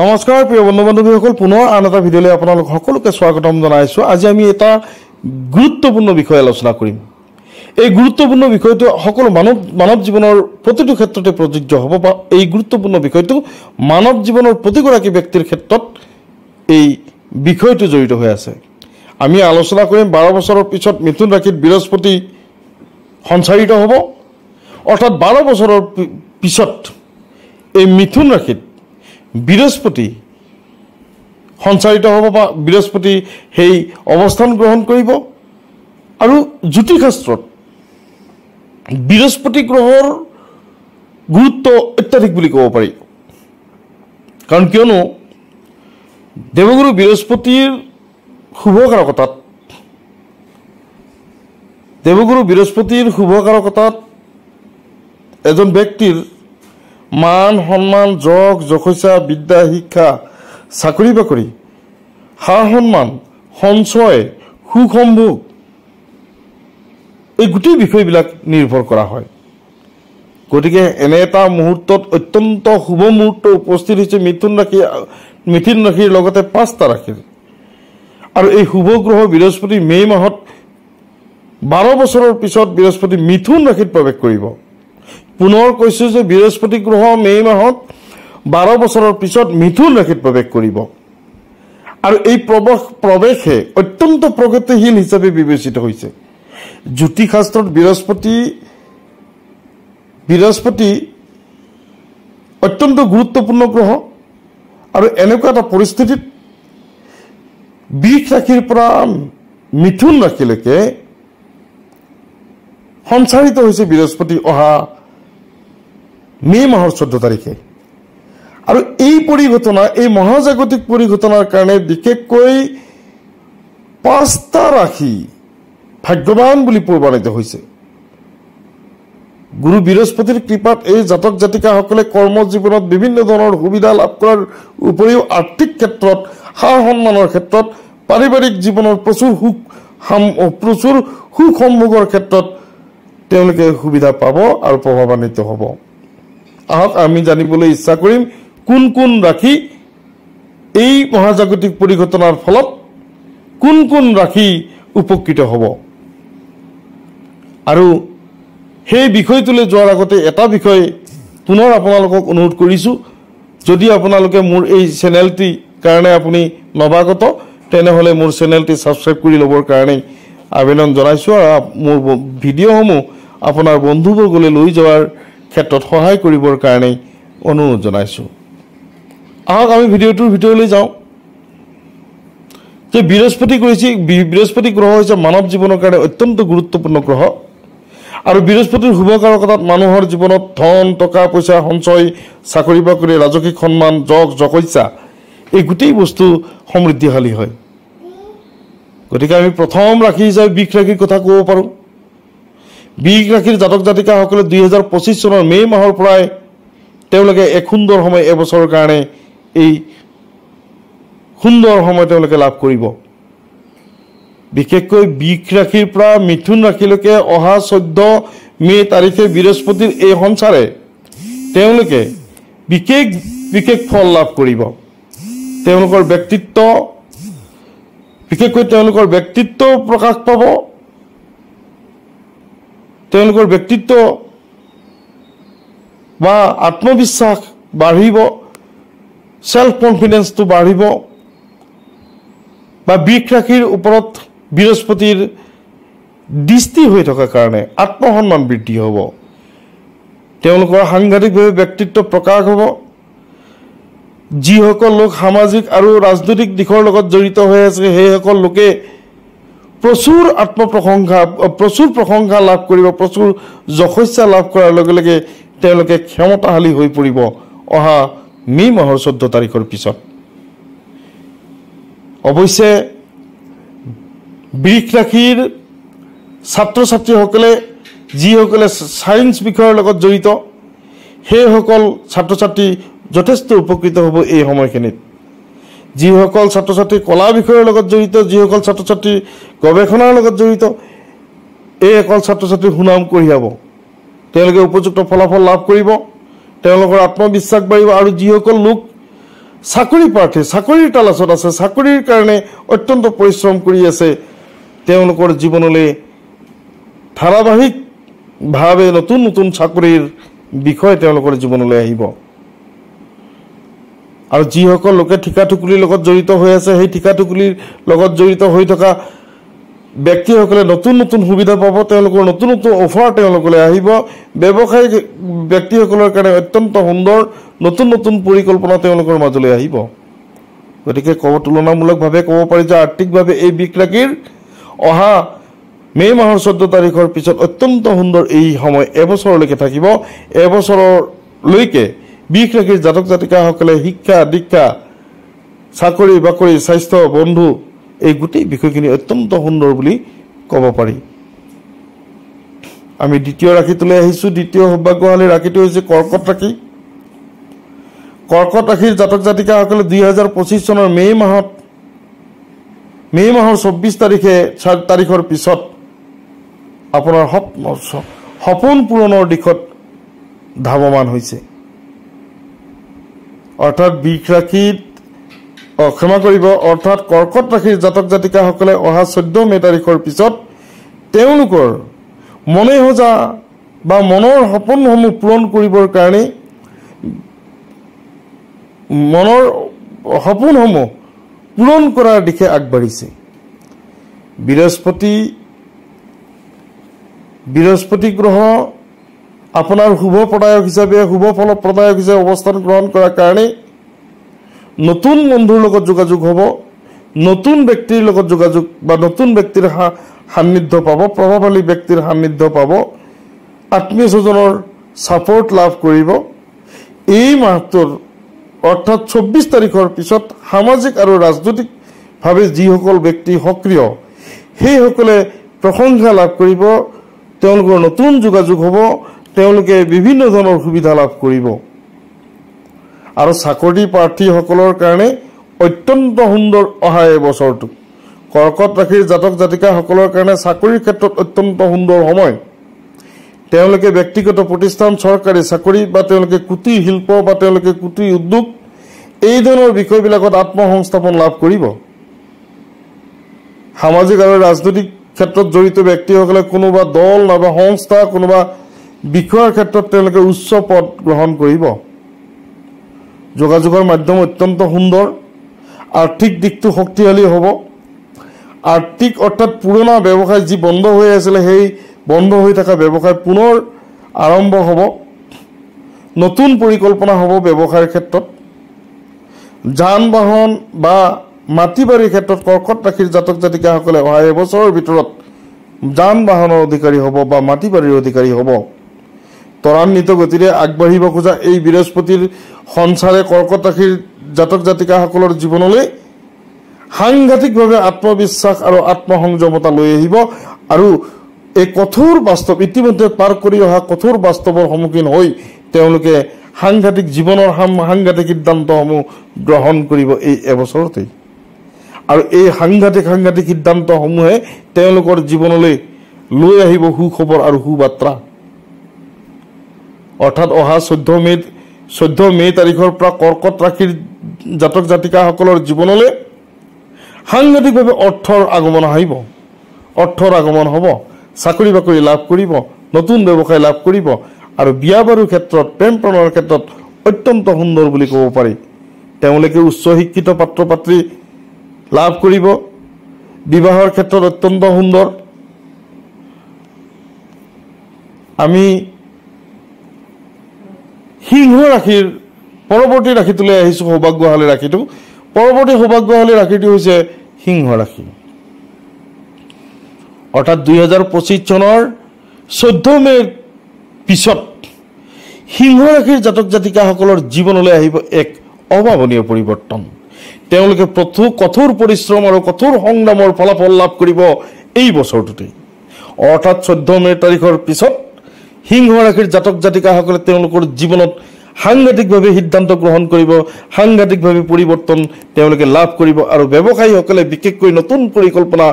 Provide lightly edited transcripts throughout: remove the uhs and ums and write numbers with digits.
নমস্কাৰ প্ৰিয় বন্ধু বান্ধৱীসকল, পুনৰ আন এটা ভিডিঅ'লৈ আপোনালোক সকলোকে স্বাগতম জনাইছোঁ। আজি আমি এটা গুৰুত্বপূৰ্ণ বিষয় আলোচনা কৰিম। এই গুৰুত্বপূৰ্ণ বিষয়টো সকলো মানৱ জীৱনৰ প্ৰতিটো ক্ষেত্ৰতে প্ৰযোজ্য হ'ব, বা এই গুৰুত্বপূৰ্ণ বিষয়টো মানৱ জীৱনৰ প্ৰতিগৰাকী ব্যক্তিৰ ক্ষেত্ৰত এই বিষয়টো জড়িত হৈ আছে। আমি আলোচনা কৰিম 12 বছৰৰ পিছত মিথুন ৰাশিত বৃহস্পতি সঞ্চাৰিত হ'ব, অৰ্থাৎ 12 বছৰৰ পিছত এই মিথুন ৰাশিত বৃহস্পতি সঞ্চাৰিত হ'ব বা বৃহস্পতি সেই অৱস্থান গ্ৰহণ কৰিব। আৰু জ্যোতিষশাস্ত্ৰত বৃহস্পতি গ্ৰহৰ গুৰুত্ব অত্যাধিক বুলি ক'ব পাৰি, কাৰণ কিয়নো দেৱগুৰু বৃহস্পতিৰ শুভকাৰকতাত এজন ব্যক্তিৰ মান সন্মান, যশ যশস্যা, বিদ্যা শিক্ষা, চাকৰি বাকৰি, সা সন্মান, সঞ্চয়, সুখ সম্ভোগ, এই গোটেই বিষয়বিলাক নিৰ্ভৰ কৰা হয়। গতিকে এনে এটা মুহূৰ্তত অত্যন্ত শুভ মুহূৰ্ত উপস্থিত হৈছে মিথুন ৰাশিৰ লগতে 5টা ৰাশিৰ। আৰু এই শুভ গ্ৰহ বৃহস্পতি মে' মাহত 12 বছৰৰ পিছত বৃহস্পতি মিথুন ৰাশিত প্ৰৱেশ কৰিব। পুনৰ কৈছোঁ যে বৃহস্পতি গ্ৰহ মে' মাহত 12 বছৰৰ পিছত মিথুন ৰাশিত প্ৰৱেশ কৰিব। আৰু এই প্ৰৱেশে অত্যন্ত প্ৰগতিশীল হিচাপে বিবেচিত হৈছে। জ্যোতিষশাস্ত্ৰত বৃহস্পতি অত্যন্ত গুৰুত্বপূৰ্ণ গ্ৰহ। আৰু এনেকুৱা এটা পৰিস্থিতিত বৃষ ৰাশিৰ পৰা মিথুন ৰাশিলৈকে সঞ্চাৰিত হৈছে বৃহস্পতি অহা মে' মাহৰ 14 তাৰিখে। আৰু এই পৰিঘটনা, এই মহাজাগতিক পৰিঘটনাৰ কাৰণে বিশেষকৈ 5টা ৰাশি ভাগ্যৱান বুলি প্ৰমাণিত হৈছে। গুৰু বৃহস্পতিৰ কৃপাত এই জাতক জাতিকাসকলে কৰ্মজীৱনত বিভিন্ন ধৰণৰ সুবিধা লাভ কৰাৰ উপৰিও আৰ্থিক ক্ষেত্ৰত, সা সন্মানৰ ক্ষেত্ৰত, পাৰিবাৰিক জীৱনৰ প্ৰচুৰ সুখ সম্ভোগৰ ক্ষেত্ৰত তেওঁলোকে সুবিধা পাব আৰু প্ৰভাৱান্বিত হ'ব। আহক আমি জানিবলৈ ইচ্ছা কৰিম কোন কোন ৰাশি এই মহাজাগতিক পৰিঘটনাৰ ফলত কোন কোন ৰাশি উপকৃত হ'ব। আৰু সেই বিষয়টোলৈ যোৱাৰ আগতে এটা বিষয় পুনৰ আপোনালোকক অনুৰোধ কৰিছোঁ, যদি আপোনালোকে মোৰ এই চেনেলটিৰ কাৰণে আপুনি নৱাগত, তেনেহ'লে মোৰ চেনেলটি ছাবস্ক্ৰাইব কৰি ল'বৰ কাৰণে আবেদন জনাইছোঁ। আৰু মোৰ ভিডিঅ'সমূহ আপোনাৰ বন্ধুবৰ্গলৈ লৈ যোৱাৰ ক্ষেত্ৰত সহায় কৰিবৰ কাৰণে অনুৰোধ জনাইছোঁ। আহক আমি ভিডিঅ'টোৰ ভিতৰলৈ যাওঁ। যে বৃহস্পতি গ্ৰহ হৈছে মানৱ জীৱনৰ কাৰণে অত্যন্ত গুৰুত্বপূৰ্ণ গ্ৰহ। আৰু বৃহস্পতিৰ শুভকাৰকতাত মানুহৰ জীৱনত ধন, টকা পইচা, সঞ্চয়, চাকৰি বাকৰি, ৰাজসিক সন্মান, যশ যশস্যা, এই গোটেই বস্তু সমৃদ্ধিশালী হয়। গতিকে আমি প্ৰথম ৰাশি হিচাপে বৃষ ৰাশিৰ কথা ক'ব পাৰোঁ। বৃষ ৰাশিৰ জাতক জাতিকাসকলে 2025 চনৰ মে' মাহৰ পৰাই তেওঁলোকে এক সুন্দৰ সময়, এবছৰৰ কাৰণে এই সুন্দৰ সময় তেওঁলোকে লাভ কৰিব। বিশেষকৈ বৃষ ৰাশিৰ পৰা মিথুন ৰাশিলৈকে অহা 14 মে' তাৰিখে বৃহস্পতিৰ এই সঞ্চাৰে তেওঁলোকে বিশেষ ফল লাভ কৰিব। তেওঁলোকৰ ব্যক্তিত্ব প্ৰকাশ পাব। তেওঁলোকৰ ব্যক্তিত্ব বা আত্মবিশ্বাস বাঢ়িব, সেল্ফ কনফিডেন্সটো বাঢ়িব, বা বৃষ ৰাশিৰ ওপৰত বৃহস্পতিৰ দৃষ্টি হৈ থকাৰ কাৰণে আত্মসন্মান বৃদ্ধি হ'ব। তেওঁলোকৰ সাংঘাতিকভাৱে ব্যক্তিত্ব প্ৰকাশ হ'ব। যিসকল লোক সামাজিক আৰু ৰাজনৈতিক দিশৰ লগত জড়িত হৈ আছে, সেইসকল লোকে প্ৰচুৰ প্ৰশংসা লাভ কৰিব, প্ৰচুৰ যশস্যা লাভ কৰাৰ লগে লগে তেওঁলোকে ক্ষমতাশালী হৈ পৰিব অহা মে' মাহৰ 14 তাৰিখৰ পিছত। অৱশ্যে বৃষ ৰাশিৰ ছাত্ৰ ছাত্ৰীসকলে, যিসকলে ছায়েন্স বিষয়ৰ লগত জড়িত, সেইসকল ছাত্ৰ ছাত্ৰী যথেষ্ট উপকৃত হ'ব এই সময়খিনিত। যিসকল ছাত্ৰ ছাত্ৰী কলা বিষয়ৰ লগত জড়িত, যিসকল ছাত্ৰ ছাত্ৰী গৱেষণাৰ লগত জড়িত, এইসকল ছাত্ৰ ছাত্ৰী সুনাম কঢ়িয়াব। তেওঁলোকে উপযুক্ত ফলাফল লাভ কৰিব, তেওঁলোকৰ আত্মবিশ্বাস বাঢ়িব। আৰু যিসকল লোক চাকৰি প্ৰাৰ্থী চাকৰিৰ তালাচত আছে, চাকৰিৰ কাৰণে অত্যন্ত পৰিশ্ৰম কৰি আছে, তেওঁলোকৰ জীৱনলৈ ধাৰাবাহিকভাৱে নতুন নতুন চাকৰিৰ বিষয় তেওঁলোকৰ জীৱনলৈ আহিব। আৰু যিসকল লোকে ঠিকা টুকুলিৰ লগত জড়িত হৈ আছে, সেই ঠিকা টুকুলিৰ লগত জড়িত হৈ থকা ব্যক্তিসকলে নতুন নতুন সুবিধা পাব, তেওঁলোকৰ নতুন নতুন অফাৰ তেওঁলোকলৈ আহিব। ব্যৱসায়িক ব্যক্তিসকলৰ কাৰণে অত্যন্ত সুন্দৰ নতুন নতুন পৰিকল্পনা তেওঁলোকৰ মাজলৈ আহিব। গতিকে তুলনামূলকভাৱে ক'ব পাৰি যে আৰ্থিকভাৱে এই বিষ ৰাশিৰ অহা মে' মাহৰ 14 তাৰিখৰ পিছত অত্যন্ত সুন্দৰ এই সময় এবছৰলৈকে থাকিব। এবছৰলৈকে বিষ ৰাশিৰ জাতক জাতিকাসকলে শিক্ষা দীক্ষা, চাকৰি বাকৰি, স্বাস্থ্য, বন্ধু, এই গোটেই বিষয়খিনি অত্যন্ত সুন্দৰ বুলি ক'ব পাৰি। আমি দ্বিতীয় ৰাশিটোলৈ আহিছোঁ। দ্বিতীয় সৌভাগ্যশালী ৰাশিটো হৈছে কৰ্কট ৰাশি। কৰ্কট ৰাশিৰ জাতক জাতিকাসকলে 2025 চনৰ মে' মাহৰ 24 তাৰিখৰ পিছত আপোনাৰ সপোন পূৰণৰ দিশত ধাৱমান হৈছে। অৰ্থাৎ বিষ ৰাশিত অৰ্থাৎ কৰ্কট ৰাশিৰ জাতক জাতিকাসকলে অহা 14 মে' তাৰিখৰ পিছত তেওঁলোকৰ মনে সজা বা মনৰ সপোনসমূহ পূৰণ কৰিবৰ কাৰণে মনৰ সপোনসমূহ পূৰণ কৰাৰ দিশে আগবাঢ়িছে। বৃহস্পতি গ্ৰহ আপোনাৰ শুভ ফলপ্ৰদায়ক হিচাপে অৱস্থান গ্ৰহণ কৰাৰ কাৰণে নতুন বন্ধুৰ লগত যোগাযোগ হ'ব, নতুন ব্যক্তিৰ লগত যোগাযোগ বা নতুন ব্যক্তিৰ সান্নিধ্য পাব, প্ৰভাৱশালী ব্যক্তিৰ সান্নিধ্য পাব, আত্মীয় স্বজনৰ ছাপৰ্ট লাভ কৰিব। এই মাহটোৰ অৰ্থাৎ 24 তাৰিখৰ পিছত সামাজিক আৰু ৰাজনৈতিকভাৱে যিসকল ব্যক্তি সক্ৰিয় সেইসকলে প্ৰশংসা লাভ কৰিব, তেওঁলোকৰ নতুন যোগাযোগ হ'ব, তেওঁলোকে বিভিন্ন ধৰণৰ সুবিধা লাভ কৰিব। আৰু চাকৰি প্ৰাৰ্থীসকলৰ কাৰণে অত্যন্ত সুন্দৰ অহা এই বছৰটো। কৰ্কট ৰাশিৰ জাতক জাতিকাসকলৰ কাৰণে চাকৰিৰ ক্ষেত্ৰত অত্যন্ত সুন্দৰ সময়। তেওঁলোকে ব্যক্তিগত প্ৰতিষ্ঠান, চৰকাৰী চাকৰি বা তেওঁলোকে কুটিৰ শিল্প বা তেওঁলোকে কুটিৰ উদ্যোগ, এই ধৰণৰ বিষয়বিলাকত আত্মসংস্থাপন লাভ কৰিব। সামাজিক আৰু ৰাজনৈতিক ক্ষেত্ৰত জড়িত ব্যক্তিসকলে কোনোবা দল নাইবা সংস্থা, কোনোবা বিষয়ৰ ক্ষেত্ৰত তেওঁলোকে উচ্চ পদ গ্ৰহণ কৰিব। যোগাযোগৰ মাধ্যম অত্যন্ত সুন্দৰ। আৰ্থিক দিশটো শক্তিশালী হ'ব। আৰ্থিক অৰ্থাৎ পুৰণা ব্যৱসায় যি বন্ধ হৈ আছিলে, সেই বন্ধ হৈ থকা ব্যৱসায় পুনৰ আৰম্ভ হ'ব। নতুন পৰিকল্পনা হ'ব ব্যৱসায়ৰ ক্ষেত্ৰত। যান বাহন বা মাটি বাৰীৰ ক্ষেত্ৰত কৰ্কট ৰাশিৰ জাতক জাতিকাসকলে অহা এবছৰৰ ভিতৰত যান বাহনৰ অধিকাৰী হ'ব বা মাটি বাৰীৰ অধিকাৰী হ'ব। ত্বৰান্বিত গতিৰে আগবাঢ়িব খোজা এই বৃহস্পতিৰ সঞ্চাৰে কৰ্কট ৰাশিৰ জাতক জাতিকাসকলৰ জীৱনলৈ সাংঘাতিকভাৱে আত্মবিশ্বাস আৰু আত্মসংযমতা লৈ আহিব। আৰু এই কঠোৰ বাস্তৱ, ইতিমধ্যে পাৰ কৰি অহা কঠোৰ বাস্তৱৰ সন্মুখীন হৈ তেওঁলোকে সাংঘাতিক জীৱনৰ সাংঘাতিক সিদ্ধান্তসমূহ গ্ৰহণ কৰিব এই এবছৰতেই। আৰু এই সাংঘাতিক সিদ্ধান্তসমূহে তেওঁলোকৰ জীৱনলৈ লৈ আহিব সুখবৰ আৰু সুবাৰ্তা। অৰ্থাৎ অহা 14 মে' তাৰিখৰ পৰা কৰ্কট ৰাশিৰ জাতক জাতিকাসকলৰ জীৱনলৈ সাংঘাতিকভাৱে অৰ্থৰ আগমন হ'ব। চাকৰি বাকৰি লাভ কৰিব, নতুন ব্যৱসায় লাভ কৰিব আৰু বিয়া বাৰুৰ ক্ষেত্ৰত, প্ৰেম প্ৰণৰ ক্ষেত্ৰত অত্যন্ত সুন্দৰ বুলি ক'ব পাৰি। তেওঁলোকে উচ্চ শিক্ষিত পাত্ৰ পাত্ৰী লাভ কৰিব। বিবাহৰ ক্ষেত্ৰত অত্যন্ত সুন্দৰ। আমি সিংহ ৰাশিৰ পৰৱৰ্তী ৰাশিটোলৈ আহিছোঁ, সৌভাগ্যশালী ৰাশিটো। পৰৱৰ্তী সৌভাগ্যশালী ৰাশিটো হৈছে সিংহ ৰাশি। অৰ্থাৎ 2025 চনৰ 14 মে'ৰ পিছত সিংহ ৰাশিৰ জাতক জাতিকাসকলৰ জীৱনলৈ আহিব এক অভাৱনীয় পৰিৱৰ্তন। তেওঁলোকে কঠোৰ পৰিশ্ৰম আৰু কঠোৰ সংগ্ৰামৰ ফলাফল লাভ কৰিব এই বছৰটোতে। অৰ্থাৎ 14 মে' তাৰিখৰ পিছত সিংহ ৰাশিৰ জাতক জাতিকাসকলে তেওঁলোকৰ জীৱনত সাংঘাতিকভাৱে সিদ্ধান্ত গ্ৰহণ কৰিব, সাংঘাতিকভাৱে পৰিৱৰ্তন তেওঁলোকে লাভ কৰিব আৰু ব্যৱসায়ীসকলে বিশেষকৈ নতুন পৰিকল্পনা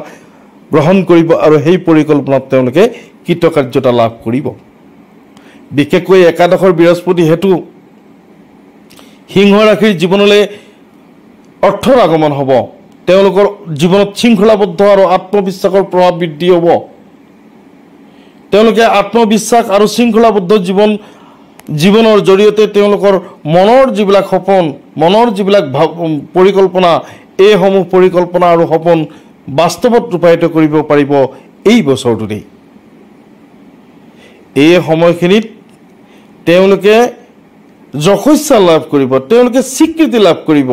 গ্ৰহণ কৰিব আৰু সেই পৰিকল্পনাত তেওঁলোকে কৃতকাৰ্যতা লাভ কৰিব। বিশেষকৈ একাদশৰ বৃহস্পতি হেতু সিংহ ৰাশিৰ জীৱনলৈ অৰ্থৰ আগমন হ'ব, তেওঁলোকৰ জীৱনত শৃংখলাবদ্ধ আৰু আত্মবিশ্বাসৰ প্ৰভাৱ বৃদ্ধি হ'ব। তেওঁলোকে আত্মবিশ্বাস আৰু শৃংখলাবদ্ধ জীৱনৰ জৰিয়তে তেওঁলোকৰ মনৰ যিবিলাক সপোন, মনৰ যিবিলাক পৰিকল্পনা, এইসমূহ পৰিকল্পনা আৰু সপোন বাস্তৱত ৰূপায়িত কৰিব পাৰিব এই বছৰটোতেই। এই সময়খিনিত তেওঁলোকে যশস্যা লাভ কৰিব, তেওঁলোকে স্বীকৃতি লাভ কৰিব।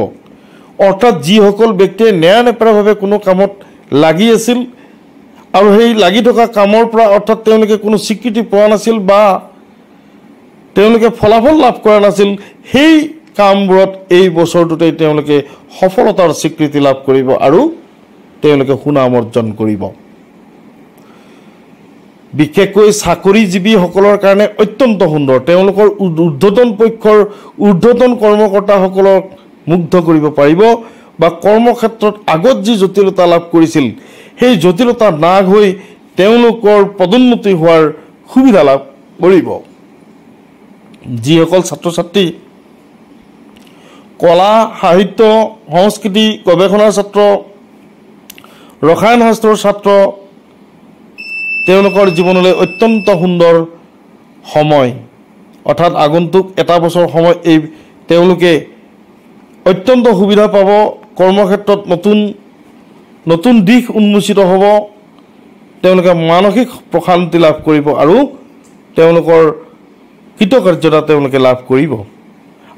অৰ্থাৎ যিসকল ব্যক্তিয়ে নেৰানেপেৰাভাৱে কোনো কামত লাগি আছিল আৰু সেই লাগি থকা কামৰ পৰা অৰ্থাৎ তেওঁলোকে কোনো স্বীকৃতি পোৱা নাছিল বা তেওঁলোকে ফলাফল লাভ কৰা নাছিল, সেই কামবোৰত এই বছৰটোতেই তেওঁলোকে সফলতাৰ স্বীকৃতি লাভ কৰিব আৰু তেওঁলোকে সুনাম অৰ্জন কৰিব। বিশেষকৈ চাকৰিজীৱীসকলৰ কাৰণে অত্যন্ত সুন্দৰ। তেওঁলোকৰ ঊৰ্ধ্বতন পক্ষৰ ঊৰ্ধ্বতন কৰ্মকৰ্তাসকলক মুগ্ধ কৰিব পাৰিব বা কৰ্মক্ষেত্ৰত আগত যি জটিলতা লাভ কৰিছিল সেই জটিলতা নাশ হৈ তেওঁলোকৰ পদোন্নতি হোৱাৰ সুবিধা লাভ কৰিব। যিসকল ছাত্ৰ ছাত্ৰী কলা, সাহিত্য, সংস্কৃতি, গৱেষণাৰ ছাত্ৰ, ৰসায়ন শাস্ত্ৰৰ ছাত্ৰ, তেওঁলোকৰ জীৱনলৈ অত্যন্ত সুন্দৰ সময়। অৰ্থাৎ আগন্তুক এটা বছৰ সময় এই তেওঁলোকে অত্যন্ত সুবিধা পাব। কৰ্মক্ষেত্ৰত নতুন দিশ উন্মোচিত হ'ব, তেওঁলোকে মানসিক প্ৰশান্তি লাভ কৰিব আৰু তেওঁলোকৰ কৃতকাৰ্যতা তেওঁলোকে লাভ কৰিব।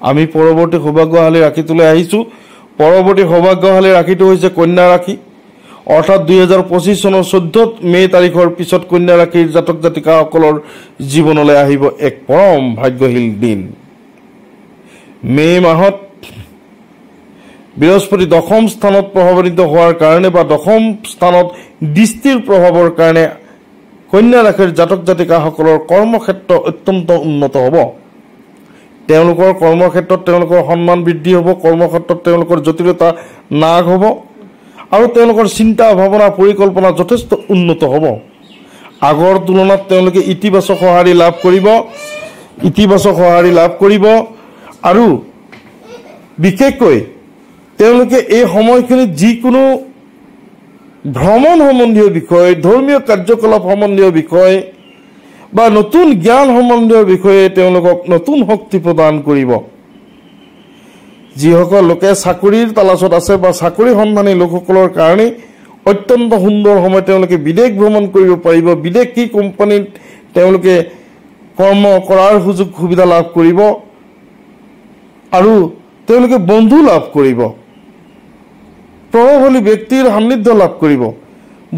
আমি পৰৱৰ্তী সৌভাগ্যশালী ৰাশিটোলৈ আহিছোঁ। পৰৱৰ্তী সৌভাগ্যশালী ৰাশিটো হৈছে কন্যা ৰাশি। অৰ্থাৎ 2025 চনৰ 14 মে তাৰিখৰ পিছত কন্যা ৰাশিৰ জাতক জাতিকাসকলৰ জীৱনলৈ আহিব এক পৰম ভাগ্যশীল দিন। মে মাহত বৃহস্পতি দশম স্থানত প্ৰভাৱান্বিত হোৱাৰ কাৰণে বা দশম স্থানত দৃষ্টিৰ প্ৰভাৱৰ কাৰণে কন্যা ৰাশিৰ জাতক জাতিকাসকলৰ কৰ্মক্ষেত্ৰ অত্যন্ত উন্নত হ'ব। তেওঁলোকৰ কৰ্মক্ষেত্ৰত তেওঁলোকৰ সন্মান বৃদ্ধি হ'ব, কৰ্মক্ষেত্ৰত তেওঁলোকৰ জটিলতা নাশ হ'ব আৰু তেওঁলোকৰ চিন্তা ভাৱনা পৰিকল্পনা যথেষ্ট উন্নত হ'ব। আগৰ তুলনাত তেওঁলোকে ইতিবাচক সঁহাৰি লাভ কৰিব আৰু বিশেষকৈ তেওঁলোকে এই সময়খিনিত যিকোনো ভ্ৰমণ সম্বন্ধীয় বিষয়, ধৰ্মীয় কাৰ্যকলাপ সম্বন্ধীয় বিষয় বা নতুন জ্ঞান সম্বন্ধীয় বিষয়ে তেওঁলোকক নতুন শক্তি প্ৰদান কৰিব। যিসকল লোকে চাকৰিৰ তালাচত আছে বা চাকৰি সন্ধানী লোকসকলৰ কাৰণে অত্যন্ত সুন্দৰ সময়। তেওঁলোকে বিদেশ ভ্ৰমণ কৰিব পাৰিব, বিদেশী কোম্পানীত তেওঁলোকে কৰ্ম কৰাৰ সুবিধা লাভ কৰিব আৰু তেওঁলোকে বন্ধু লাভ কৰিব, প্ৰভাৱশালী ব্যক্তিৰ সান্নিধ্য লাভ কৰিব।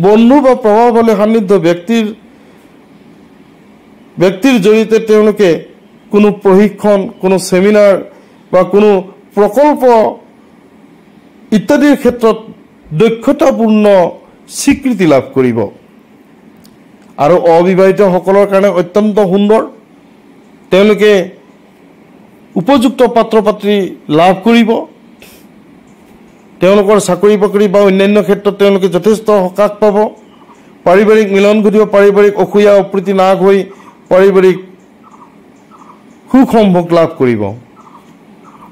বন্ধু বা প্ৰভাৱশালী সান্নিধ্য ব্যক্তিৰ জৰিয়তে তেওঁলোকে কোনো প্ৰশিক্ষণ, কোনো ছেমিনাৰ বা কোনো প্ৰকল্প ইত্যাদিৰ ক্ষেত্ৰত দক্ষতাপূৰ্ণ স্বীকৃতি লাভ কৰিব। আৰু অবিবাহিতসকলৰ কাৰণে অত্যন্ত সুন্দৰ। তেওঁলোকে উপযুক্ত পাত্ৰ পাত্ৰী লাভ কৰিব। তেওঁলোকৰ চাকৰি বাকৰি বা অন্যান্য ক্ষেত্ৰত তেওঁলোকে যথেষ্ট সকাহ পাব। পাৰিবাৰিক মিলন ঘটিব, পাৰিবাৰিক অসূয়া অপ্ৰীতি নাশ হৈ পাৰিবাৰিক সুখ সম্ভোগ লাভ কৰিব।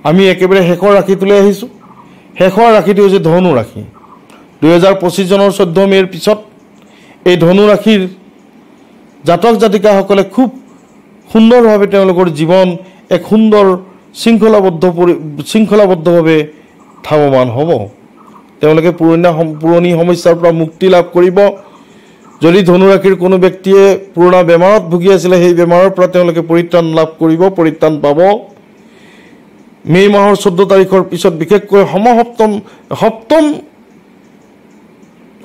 আমি একেবাৰে শেষৰ ৰাশিটোলৈ আহিছোঁ। শেষৰ ৰাশিটো হৈছে ধনু ৰাশি। 2025 চনৰ 14 মে'ৰ পিছত এই ধনু ৰাশিৰ জাতক জাতিকাসকলে খুব সুন্দৰভাৱে তেওঁলোকৰ জীৱন এক সুন্দৰ শৃংখলাবদ্ধভাৱে ধাৱমান হ'ব। তেওঁলোকে পুৰণি সমস্যাৰ পৰা মুক্তি লাভ কৰিব। যদি ধনুৰাশিৰ কোনো ব্যক্তিয়ে পুৰণা বেমাৰত ভুগি আছিলে সেই বেমাৰৰ পৰা তেওঁলোকে পৰিত্ৰাণ লাভ কৰিব, পৰিত্ৰাণ পাব। মে মাহৰ 14 তাৰিখৰ পিছত বিশেষকৈ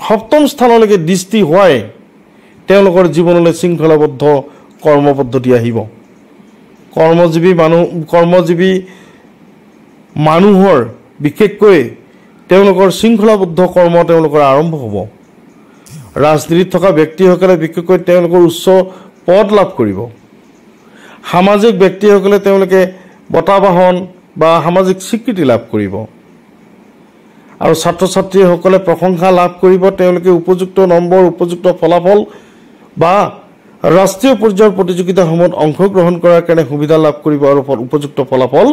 সপ্তম স্থানলৈকে দৃষ্টি হোৱাই তেওঁলোকৰ জীৱনলৈ শৃংখলাবদ্ধ কৰ্মপদ্ধতি আহিব। কৰ্মজীৱী মানুহৰ বিশেষকৈ তেওঁলোকৰ শৃংখলাবদ্ধ কৰ্ম তেওঁলোকৰ আৰম্ভ হ'ব। ৰাজনীতিত থকা ব্যক্তিসকলে বিশেষকৈ তেওঁলোকৰ উচ্চ পদ লাভ কৰিব। সামাজিক ব্যক্তিসকলে তেওঁলোকে বঁটা বাহন বা সামাজিক স্বীকৃতি লাভ কৰিব আৰু ছাত্ৰ ছাত্ৰীসকলে প্ৰশংসা লাভ কৰিব। তেওঁলোকে উপযুক্ত নম্বৰ, উপযুক্ত ফলাফল বা ৰাষ্ট্ৰীয় পৰ্যায়ৰ প্ৰতিযোগিতাসমূহত অংশগ্ৰহণ কৰাৰ কাৰণে সুবিধা লাভ কৰিব আৰু উপযুক্ত ফলাফল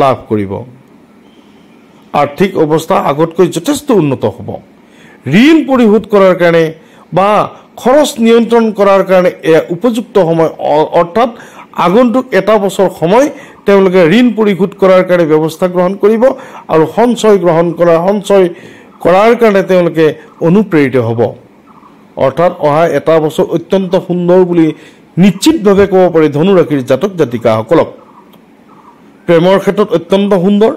লাভ কৰিব। আৰ্থিক অৱস্থা আগতকৈ যথেষ্ট উন্নত হ'ব। ঋণ পৰিশোধ কৰাৰ কাৰণে বা খৰচ নিয়ন্ত্ৰণ কৰাৰ কাৰণে এয়া উপযুক্ত সময়, অৰ্থাৎ আগন্তুক এটা বছৰ সময় তেওঁলোকে ঋণ পৰিশোধ কৰাৰ কাৰণে ব্যৱস্থা গ্ৰহণ কৰিব আৰু সঞ্চয় কৰাৰ কাৰণে তেওঁলোকে অনুপ্ৰেৰিত হ'ব। অৰ্থাৎ অহা এটা বছৰ অত্যন্ত সুন্দৰ বুলি নিশ্চিতভাৱে ক'ব পাৰি ধনু ৰাশিৰ জাতক জাতিকাসকলক। প্ৰেমৰ ক্ষেত্ৰত অত্যন্ত সুন্দৰ,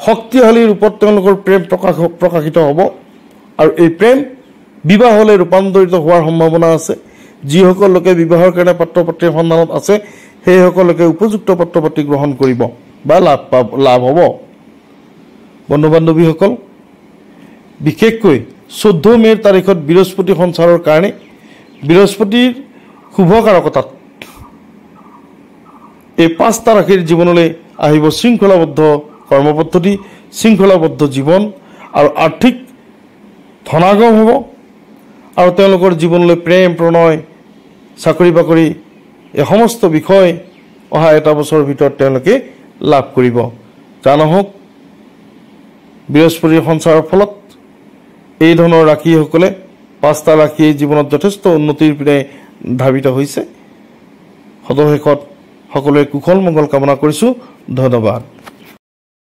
শক্তিশালী ৰূপত তেওঁলোকৰ প্ৰেম প্ৰকাশিত হ'ব আৰু এই প্ৰেম বিবাহলৈ ৰূপান্তৰিত হোৱাৰ সম্ভাৱনা আছে। যিসকল লোকে বিবাহৰ কাৰণে পাত্ৰ পাত্ৰীৰ সন্ধানত আছে সেইসকল লোকে উপযুক্ত পাত্ৰ পাত্ৰী গ্ৰহণ কৰিব বা লাভ হ'ব। বন্ধু বান্ধৱীসকল, বিশেষকৈ 14 মে'ৰ তাৰিখত বৃহস্পতি সঞ্চাৰৰ কাৰণে বৃহস্পতিৰ শুভকাৰকতাত এই 5টা ৰাশিৰ জীৱনলৈ আহিব শৃংখলাবদ্ধ কৰ্মপদ্ধতি, শৃংখলাবদ্ধ জীৱন আৰু আৰ্থিক ধনাগম হ'ব আৰু তেওঁলোকৰ জীৱনলৈ প্ৰেম, প্ৰণয়, চাকৰি বাকৰি এই সমস্ত বিষয় অহা এটা বছৰৰ ভিতৰত তেওঁলোকে লাভ কৰিব। যা নহওক, বৃহস্পতিৰ সঞ্চাৰৰ ফলত এই ধৰণৰ ৰাশিসকলে 5টা ৰাশিয়ে জীৱনত যথেষ্ট উন্নতিৰ পিনে ধাবিত হৈছে। সদশেষত সকলোৱে কুশল মংগল কামনা কৰিছোঁ। ধন্যবাদ।